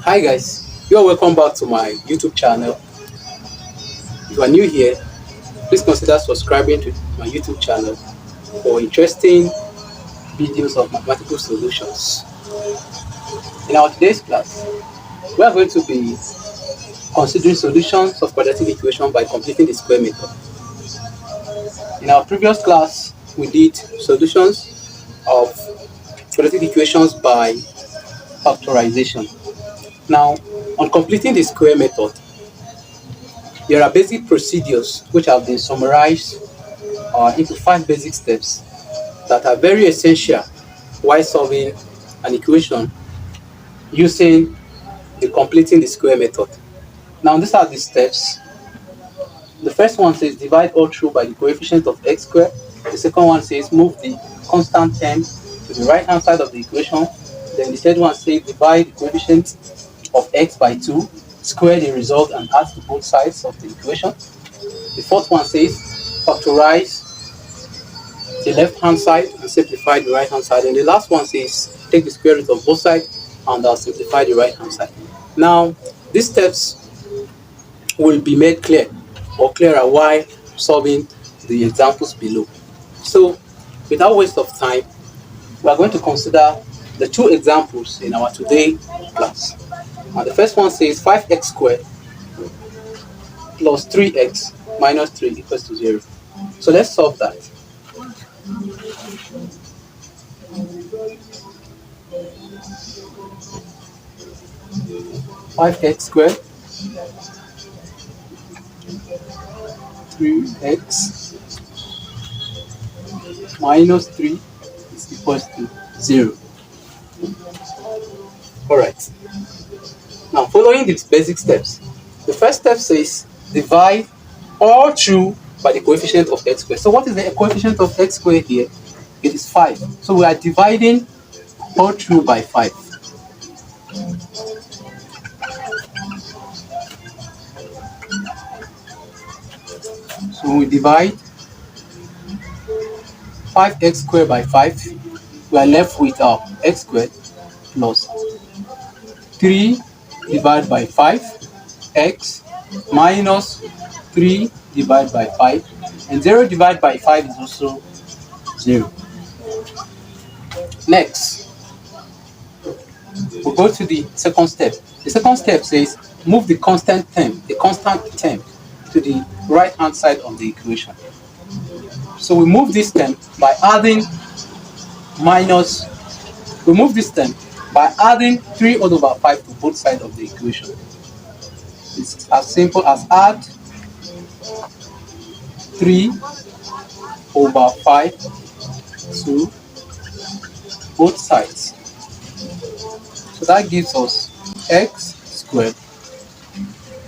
Hi guys, you are welcome back to my YouTube channel. If you are new here, please consider subscribing to my YouTube channel for interesting videos of mathematical solutions. In our today's class, we are going to be considering solutions of quadratic equation by completing the square method. In our previous class, we did solutions of quadratic equations by factorization. Now, on completing the square method, there are basic procedures which have been summarized into 5 basic steps that are very essential while solving an equation using the completing the square method. Now these are the steps. The first one says divide all through by the coefficient of x squared. The second one says move the constant term to the right hand side of the equation. Then the third one says divide the coefficient of x by 2, square the result and add to both sides of the equation. The fourth one says factorize the left hand side and simplify the right hand side. And the last one says take the square root of both sides and simplify the right hand side. Now these steps will be made clear or clearer while solving the examples below. So without waste of time, we are going to consider the 2 examples in our today class. Now the first one says 5x squared plus 3x minus 3 equals to 0. So let's solve that. Five x squared 3x minus 3 is equals to 0. Alright. Now following these basic steps, the first step says divide all through by the coefficient of x squared. So what is the coefficient of x squared here? It is 5. So we are dividing all through by 5. So we divide 5x squared by 5. We are left with our x squared plus 3 divided by 5 x minus 3 divided by 5, and 0 divided by 5 is also 0. Next, we'll go to the second step. The second step says move the constant term to the right hand side of the equation. So we move this term by adding 3 all over 5 to both sides of the equation. It's as simple as add 3 over 5 to both sides. So that gives us x squared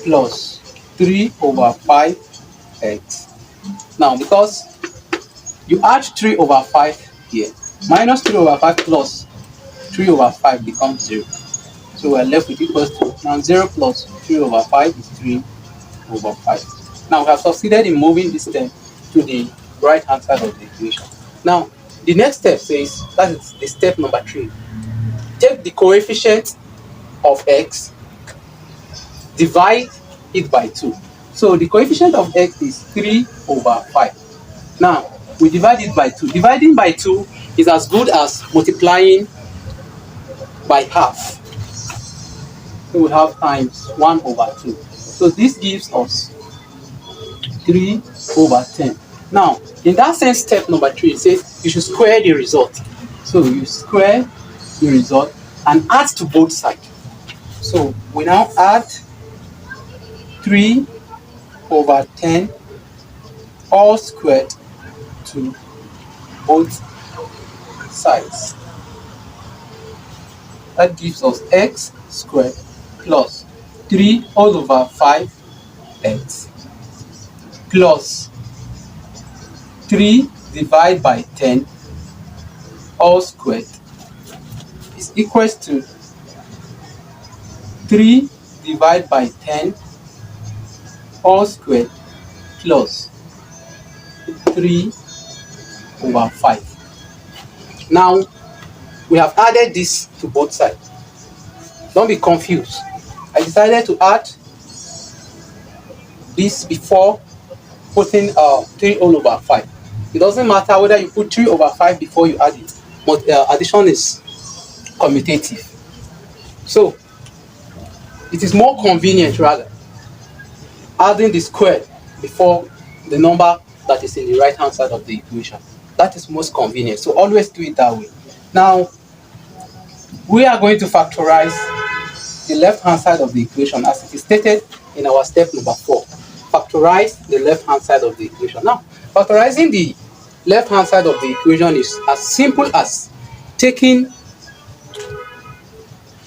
plus 3 over 5x. Now because you add 3 over 5 here, minus 3 over 5 plus 3 over 5 becomes 0. So we're left with equals to, now 0 plus 3 over 5 is 3 over 5. Now we have succeeded in moving this term to the right hand side of the equation. Now the next step says, that is the step number 3. Take the coefficient of x, divide it by 2. So the coefficient of x is 3 over 5. Now we divide it by 2. Dividing by 2 is as good as multiplying by half. So we have times 1 over 2. So this gives us 3 over 10. Now, in that same step number 3, it says you should square the result. So you square the result and add to both sides. So we now add 3 over 10 all squared to both sides. That gives us x squared plus 3 all over 5x plus 3 divided by 10 all squared is equals to 3 divided by 10 all squared plus 3 over 5. Now we have added this to both sides. Don't be confused. I decided to add this before putting 3 all over 5. It doesn't matter whether you put 3 over 5 before you add it, but addition is commutative. So it is more convenient rather adding the square before the number that is in the right hand side of the equation. That is most convenient. So always do it that way. Now we are going to factorize the left hand side of the equation as it is stated in our step number 4. Factorize the left hand side of the equation. Now factorizing the left hand side of the equation is as simple as taking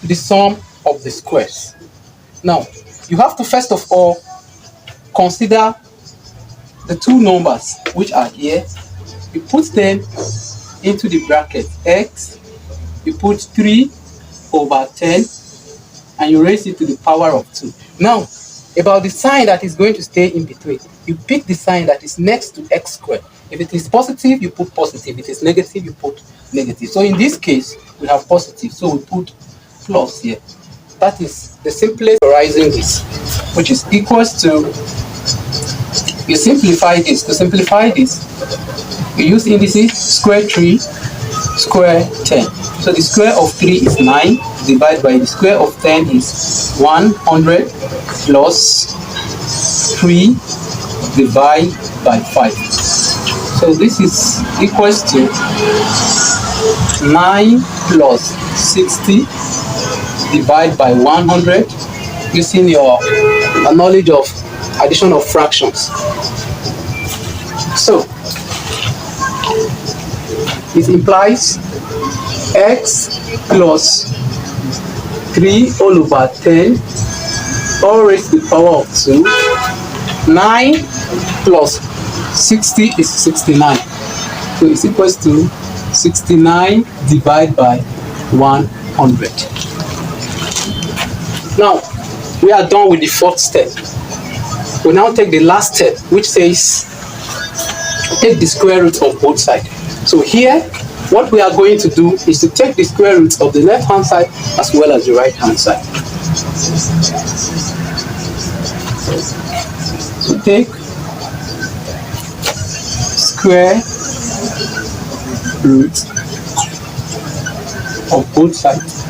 the sum of the squares. Now you have to first of all consider the two numbers which are here. You put them into the bracket x, you put 3 over 10 and you raise it to the power of 2. Now about the sign that is going to stay in between, you pick the sign that is next to x squared. If it is positive, you put positive. If it is negative, you put negative. So in this case we have positive, so we put plus here. That is the simplest factorizing this, which is equals to, you simplify this. To simplify this, you use indices square 3, square 10. So the square of 3 is 9, divided by the square of 10 is 100 plus 3 divided by 5. So this is equals to 9 plus 60 divided by 100, using your knowledge of addition of fractions. So it implies x plus 3 all over 10 all raised to the power of 2. 9 plus 60 is 69. So it's equals to 69 divided by 100. Now we are done with the fourth step. We now take the last step, which says take the square root of both sides. So here what we are going to do is to take the square root of the left hand side as well as the right hand side. So take square root of both sides.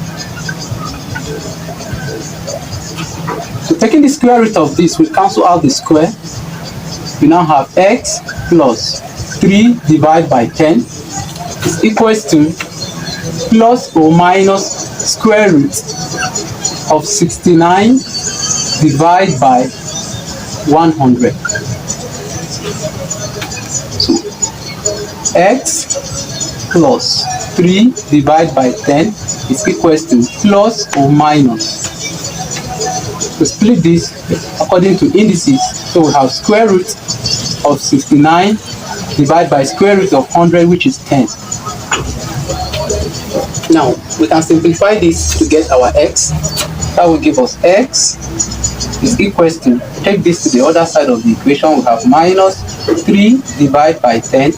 So taking the square root of this, we cancel out the square. We now have x plus 3 divided by 10 is equals to plus or minus square root of 69 divided by 100. So x plus 3 divided by 10 is equals to plus or minus. To split this according to indices, so we have square root of 69 divided by square root of 100, which is 10. Now we can simplify this to get our x. That will give us x is equals to, take this to the other side of the equation, we have minus 3 divided by 10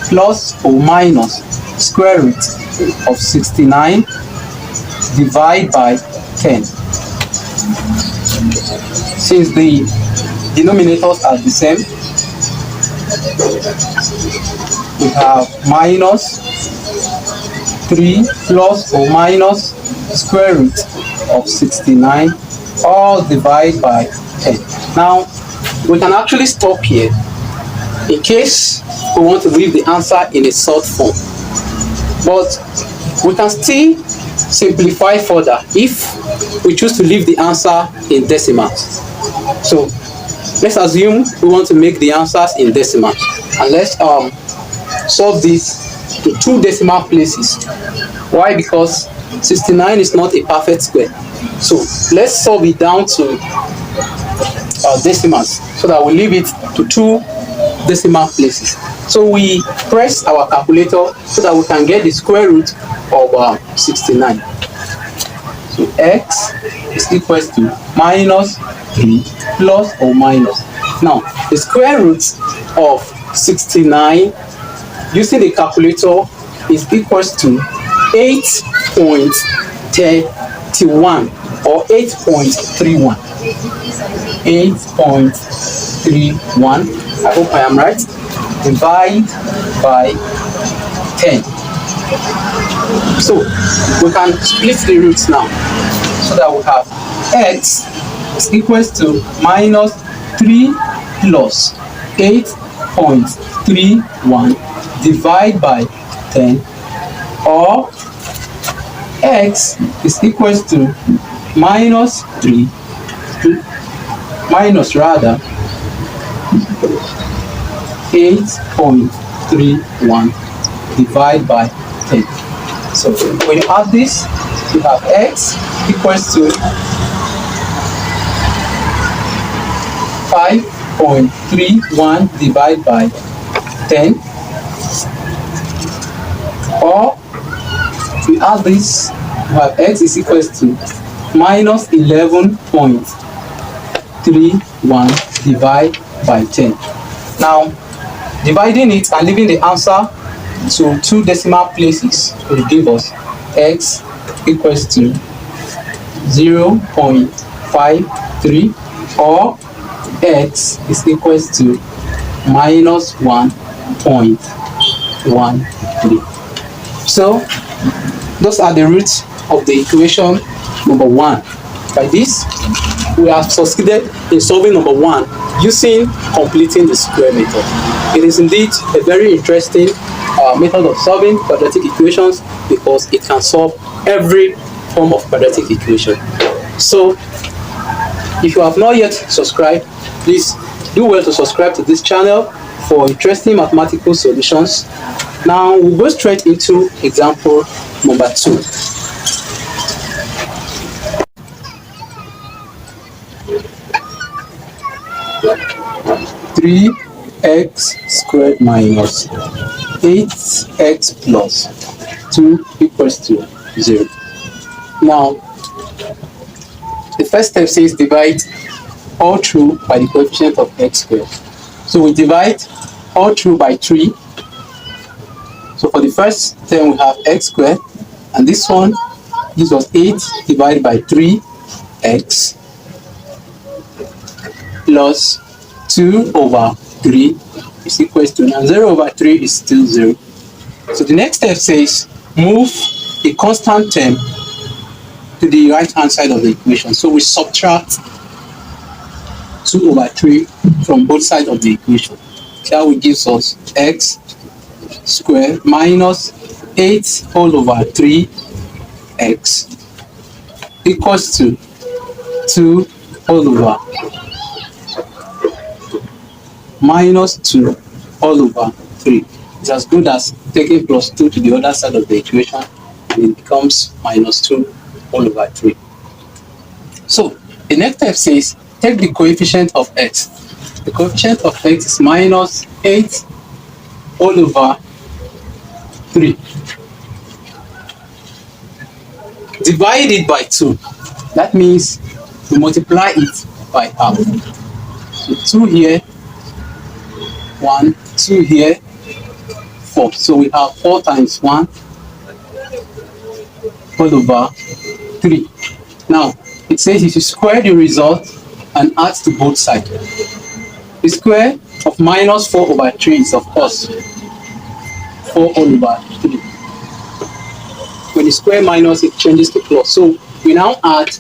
plus or minus square root of 69 divided by 10. Since the denominators are the same, we have minus 3 plus or minus square root of 69 all divided by 10. Now we can actually stop here in case we want to leave the answer in a short form, but we can still simplify further if we choose to leave the answer in decimals. So let's assume we want to make the answers in decimals, and let's solve this to 2 decimal places. Why? Because 69 is not a perfect square. So let's solve it down to decimals so that we leave it to 2 decimal places. So we press our calculator so that we can get the square root of 69. So x is equals to minus 3 plus or minus. Now the square root of 69 using the calculator is equals to 8.31. or 8.31. 8.31. I hope I am right. Divide by 10. So we can split the roots now, so that we have x is equals to minus 3 plus 8.31 divided by 10, or x is equals to minus 3 minus rather 8.31 divided by 10. So when you add this, you have x equals to 5.31 divided by 10, or we add this, you have x is equals to minus 11.31 divided by 10. Now, dividing it and leaving the answer to 2 decimal places will give us x equals to 0.53, or x is equals to minus 1.13. So those are the roots of the equation number 1. By this, we have succeeded in solving number 1 using completing the square method. It is indeed a very interesting method of solving quadratic equations, because it can solve every form of quadratic equation. So if you have not yet subscribed, please do well to subscribe to this channel for interesting mathematical solutions. Now we'll go straight into example number 2. Three x squared minus 8x plus 2 equals to 0. Now, the first step says divide all through by the coefficient of x squared. So we divide all through by 3. So for the first term we have x squared, and this one gives us 8 divided by 3x plus 2 over 3 is equals to, now 0 over 3 is still 0. So the next step says move a constant term to the right hand side of the equation. So we subtract 2 over 3 from both sides of the equation. That will give us x squared minus 8 all over 3x equals to 2 all over minus 2 all over 3. It's as good as taking plus 2 to the other side of the equation, and it becomes minus 2 all over 3. So the next step says take the coefficient of x. The coefficient of x is minus 8 all over 3. Divide it by 2. That means we multiply it by half. So 2 here, 1, 2 here, 4. So we have 4 times 1 all over 3. Now, it says if you square the result and add to both sides, the square of minus 4 over 3 is, of course, 4 all over 3. When you square minus, it changes to plus. So we now add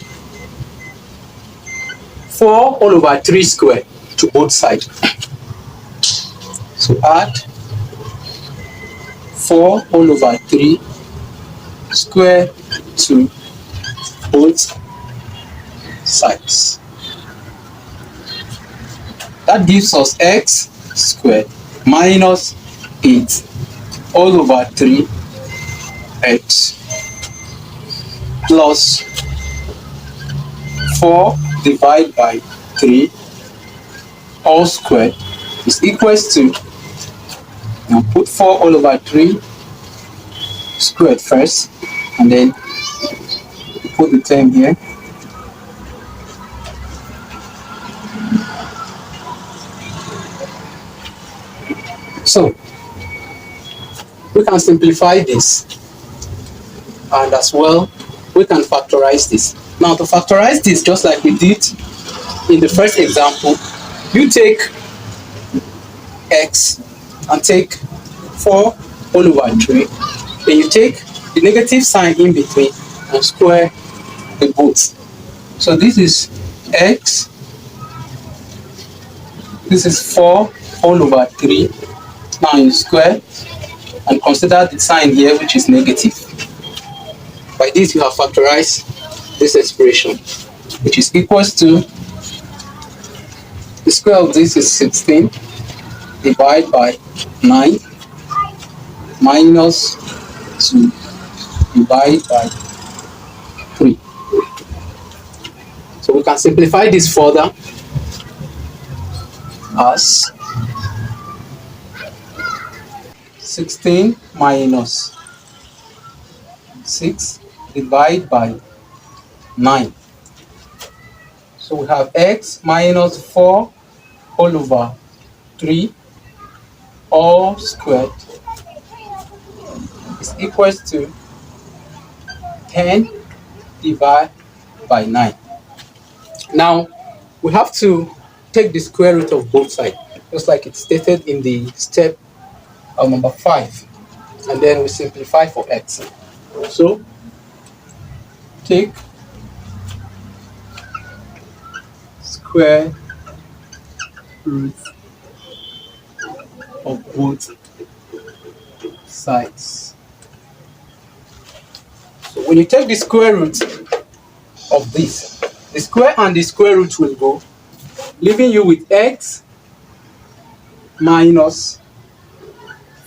4 all over 3 square to both sides. So add 4 all over 3 square to both sides. That gives us x squared minus 8 all over 3x plus 4 divided by 3 all squared is equals to, now put 4 all over 3 squared first, and then put the term here. So we can simplify this, and as well we can factorize this. Now to factorize this, just like we did in the first example, you take x and take 4 whole over 3. Then you take the negative sign in between and square the both. So this is x, this is 4 whole over 3. Now you square and consider the sign here, which is negative. By this you have factorized this expression, which is equals to the square of this is 16 divided by 9 minus 2 divided by 3. So we can simplify this further as 16 minus 6 divided by 9. So we have x minus 4 whole over 3 all squared is equals to 10 divided by 9. Now we have to take the square root of both sides, just like it's stated in the step number 5, and then we simplify for x. So take square root of both sides. So when you take the square root of this, the square and the square root will go, leaving you with x minus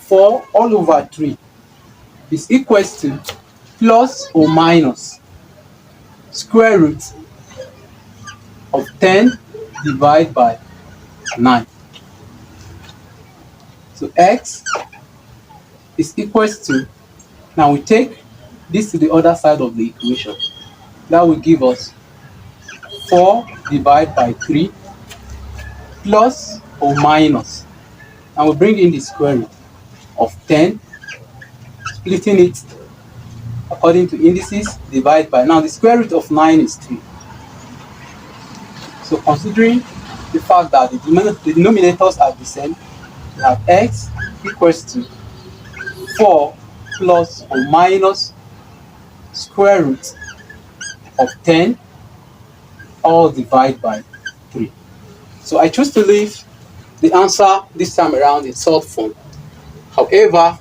4 all over 3 is equals to plus or minus square root of 10 divided by 9. So x is equals to, now we take this to the other side of the equation. That will give us 4 divided by 3 plus or minus, and we bring in the square root of 10, splitting it according to indices, divide by, now the square root of 9 is 3. So considering the fact that the denominators are the same, we have x equals to 4 plus or minus square root of 10 all divided by 3. So I choose to leave the answer this time around in solved form. However,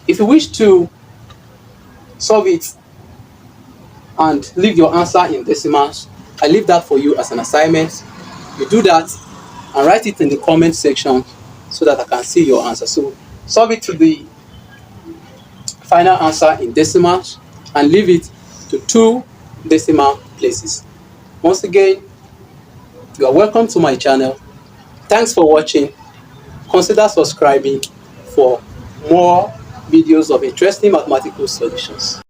if you wish to solve it and leave your answer in decimals, I leave that for you as an assignment. You do that and write it in the comment section so that I can see your answer. So solve it to the final answer in decimals and leave it to 2 decimal places. Once again, you are welcome to my channel. Thanks for watching. Consider subscribing for more videos of interesting mathematical solutions.